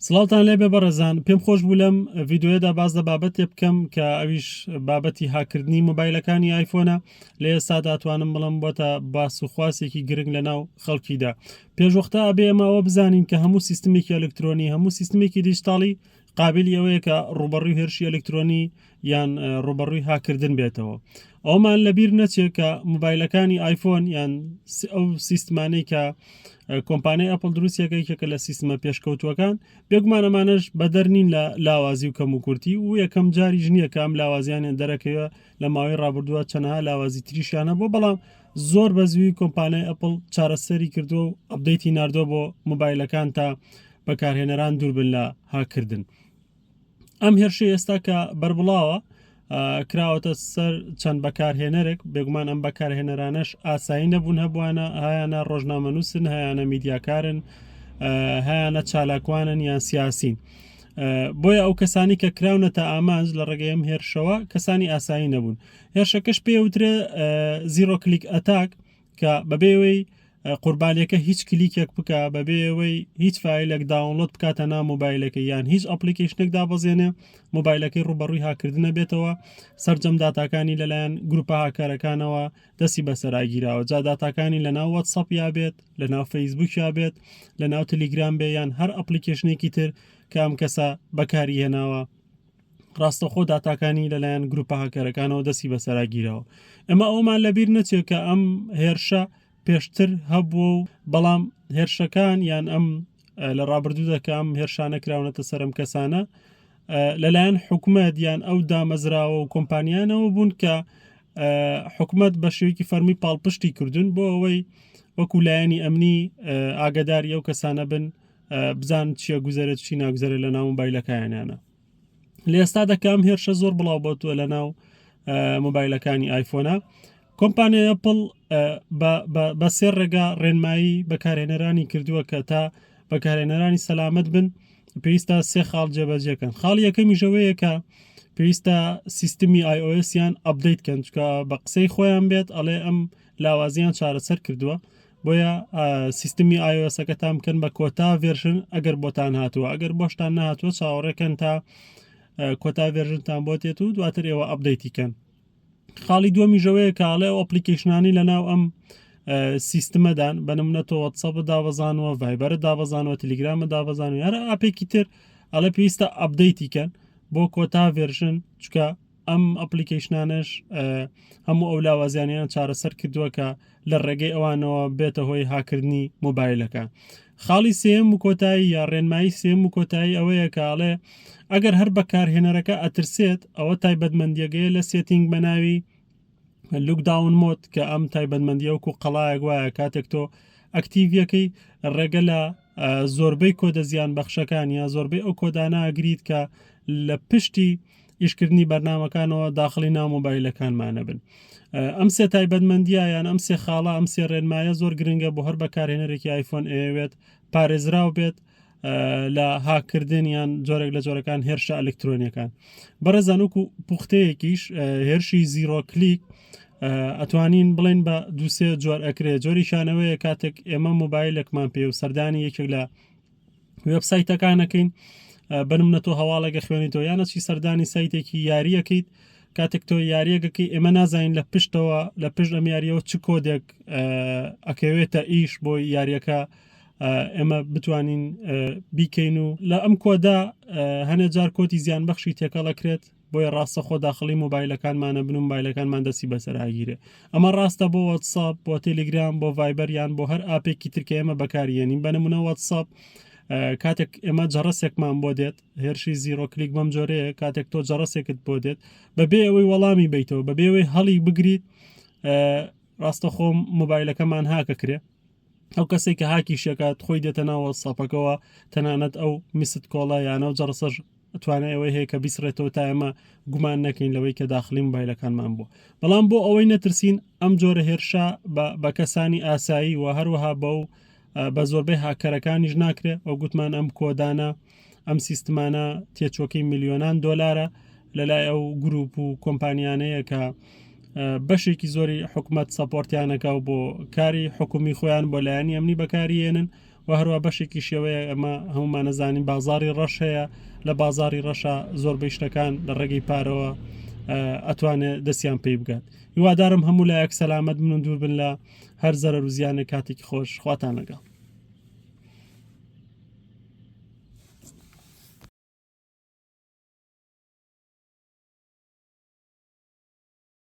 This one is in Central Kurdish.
سڵاوتان لێبێ بەڕێزان، پێم خۆش بوو لەم ڤیددیۆیەدا باز لە بابەتێ بکەم کە ئەویش بابەتی هاکردنی مۆبایلەکانی ئایفۆنە. لە ئێستا داتوانم بڵم بۆتە باس و خواسێکی گرنگ لە ناو خەڵکیدا. پێشوەختە ئەبێ ئەمەوە بزانین کە هەموو سیستمێکی ئەلکترۆنی، هەموو سیستمێکی دیجیتاڵی قابلی ئەوەیە کە ڕوبەڕووی هێرشی ئەلکترۆنی یان ڕوبەڕووی هاکردن بێتەوە. ئەومان لەبیر نەچێت کە مۆبایلەکانی ئایفۆن یان ئەو سیستمانەی کە کۆمپانیای ئەپڵ دروستیەکەیکە لە سیستمە پێشکەوتوەکان بێگومان ئەمانەش بەدەرنین لە لاوازی و کەم و کورتی و یەکەم جاری ژنیە کە ئەم لاوازیانیان دەرەکەوە لە ماوەی ڕابردووە چەندەها لاوازی تریشیانە بۆ، بەڵام زۆر بەزوی کۆمپانیای ئەپڵ چارەسەری کردو و ئەپدەیتی ناردۆ بۆ مۆبایلەکان تا بەکارهێنەران دوور بن لە هاکردن. ئەم هێرشی ئێستا کە بەربڵاوە کراوەتە سەر چەند بەکارهێنەرێک، بێگومان ئەم بەکارهێنەرانەش ئاسایی نەبوون، هەبووانە هایانە ڕۆژنامەنووسن، هایانە میدیاکارن، هایانە چالاکوانن یان سیاسین. بۆیە ئەو کەسانی کە کراونەتە ئامانج لە ڕێگەی ئەم هێرشەوە کەسانی ئاسایی نەبوون. هێرشەکەش پێوترێ زیرۆ کلیک ئەتاک کە بەبێەوەی قوربانیەکە هیچ کلیکێک بکە، بەبێەوەی هیچ فایلێک داونلۆد بکاتە ناو مۆبایلەکە یان هیچ ئەپلیکیشنێک دابەزێنێ مۆبایلەکەی ڕوبەڕووی هاکردنە بێتەوە، سەرجەم داتاکانی لەلایەن گروپە هاکارەکانەوە دەستی بەسەراگیراوە. جا داتاکانی لە ناو واتساپ یا بێت، لە ناو فەیسبوک یا بێت، لە ناو تەلیگرام بێ یان هەر ئەپلیکیشنێکی تر کە ئەم کەسە بەکاری هێناوە، ڕاستەخۆ داتاکانی لەلایەن گروپە هاکارەکانەوە دەستی بەسەراگیرەوە. ئەمە ئەومان لەبیر نەچێت کە ئەم هێرشە پێشتر هەبوو و بەڵام هێرشەکان یان ئەم لە ڕابردوو دەکە ئەم هێرشانە کراونەتە سەرم کەسانە لەلایەن حکومەت یان ئەو دامەزراوە و کۆمپانیانەوە بوون کە حکومەت بە شێوەیەکی فەرمی پاڵپشتی کردوون بۆ ئەوەی وەکو لایەنی ئەمنی ئاگداری ئەو کەسانە بن بزان چیە گوزارێت چی ناگوزارێت لە ناو مۆبایلەکانیانە. لە ئێستا دەکەم هێرشە زۆر بڵاو بۆتوە لە ناو مۆبایلەکانی ئایفۆنە. کۆمپانیای ئەپڵ بە سێ ڕێگا ڕێنمایی بەکارهێنەرانی کردووە کە تا بەکارهێنەرانی سەلامت بن پێویستە سێ خاڵ جێبەجێکەن. خاڵی یەکەمی ژەوەیە کە پێویستە سیستمی iOS یان ئەپدەیتکەن، چکە بە قسەی خۆیان بێت ئەڵێ ئەم لاوازیان چارەسەر کردووە، بۆیە سیستمی iOSەکە تام بکەن بە کۆتا ڤێرژن ئەگەر بۆتان هاتووە، ئەگەر بۆشتان نهاتووە چاوەڕێکەن تا کۆتا ڤێرژنتان بۆ تێت و دواتر ئێوە ئەپدەیتیکەن. خاڵی دووەمی ژەوەیە کاڵێ و ئەپلیکیشنانی لە ناو ئەم سیستمەدان بەنمونەتۆ واتساپ دابەزانەوە، ڤایبەرە دابەزانەوە، تەلیگرامە دابەزانەوە، هەر ئاپێکی تر ئەڵێ پێویستە ئەپدەیتیکەن بۆ کۆتا ڤێرژن، چکە ئەم ئەپلیکیشنانش هەموو ئەو لاوازیانیان چارەسەر کردووە کە لە ڕێگەی ئەوانەوە بێتە هۆی هاکردنی مۆبایلەکە. خاڵی سێم و کۆتایی یا ڕێنمایی سێم و کۆتایی ئەوەیە کاڵێ ئەگەر هەر بەکارهێنەرەکە ئەترسێت ئەوە تایبەتمەندیەگەیە لە سێتینگ بەناوی لوکداون مۆد کە ئەم تایبەتمەندیە وەکو قەڵایەک وایە کاتێک تۆ ئەکتیڤیەکەی ڕێگە لە زۆربەی کۆدە زیان بەخشەکان یا زۆربەی ئەو کۆدانە ئەگریت کە لە پشتی ئیشکردنی بەرنامەکانەوە داخلی ناو مۆبایلەکانمانە بن. ئەم سێ تایبەتمەندیە یان ئەم سێ خاڵە، ئەم سێ ڕێنمایە زۆر گرنگە بۆ هەر بەکارهێنەرێکی ئایفۆن ئەوێت پارێزراو بێت لە هاکردن یان جۆرێک لە جۆرەکان هێرشە ئەلکترۆنیەکان. بەڕێزان وەکو پوختەیەکیش هێرشی زیرۆ کلیک ئەتوانین بڵێن بە دووسێ جۆر ئەکرێت. جۆریشانەوەیە کاتێک ئێمە مۆبایلێکمان پێ و سەردانی یەکێک لە وێبسایتەکانەکەین، بنمونەتۆ هەواڵێکە خوێنیتەوە یانەچی سەردانی سایتێکی یاریەکەیت، کاتێک تۆ یاریەکەکەی ئێمە نازانین لە پشتەوە لە پشت ئەم یاریەوە چ کۆدێک ئەکەوێتە ئیش بۆ یاریەکە ئێمە بتوانین بیکەین و لە ئەم کۆدا هەنێ جار کۆتی زیان بەخشی تێکەڵەکرێت، بۆیە ڕاستە خۆ داخلی مۆبایلەکانمانە بن و مۆبایلەکانمان دەستی بەسەراگیرێ. ئەمە ڕاستە بۆ واتساپ، بۆ تەلیگرام، بۆ ڤایبەر یان بۆ هەر ئاپێکی ترکە ئێمە بەکارهێنین. بەنمونە واتساپ کاتێک ئێمە جەڕەسێکمان بۆ دێت، هێرشی زیرۆ کلیک بەم جۆرەیە، کاتێک تۆ جەڕەسێکت بۆ دێت بەبێ ئەوەی وەڵامی بیتەوە، بەبێ ئەوەی هەڵی بگریت، ڕاستە خۆ مۆبایلەکەمان هاکەکرێ. ئەو کەسێک کە هاکی شێکات خۆی دێتە ناو واتساپەکەەوە، تەنانەت ئەو میست کۆڵە یانە و جەڕسەر ئەتوانێت ئەوەی هەیە کە بیسڕێتەوە تا ئێمە گومان نەکەین لەوەی کە داخلی مۆبایلەکانمان بووە. بەڵام بۆ ئەوەی نەترسین ئەم جۆرە هێرشا بە کەسانی ئاسایی و هەروەها بە زۆربەی هاکەرەکانیش ناکرێت. ئەو گوتمان ئەم کۆدانە ئەم سیستمانە تێچۆکەی میلیۆنان دۆلارە لەلای ئەو گروپ و کۆمپانیانەیە کە بەشێکی زۆری حکومەت سەپۆرتیانەکە و بۆ کاری حکومی خۆیان بۆ لایەنی ئەمنی بەکارهێنن و هەروە بەشێکی شێوەیە ئەمە هەمومان نەزانین بازاری ڕەش هەیە لە بازاری ڕەشە زۆربەی شتەکان لە ڕێگەی پارەوە ئەتوانێت دەستیان پێی بگات. هیوادارم هەموو لایەک سەلامەت بن و دوور بن لە هەر زەرەر و زیانێک کاتێکی خۆش خواتان لەگەڵ.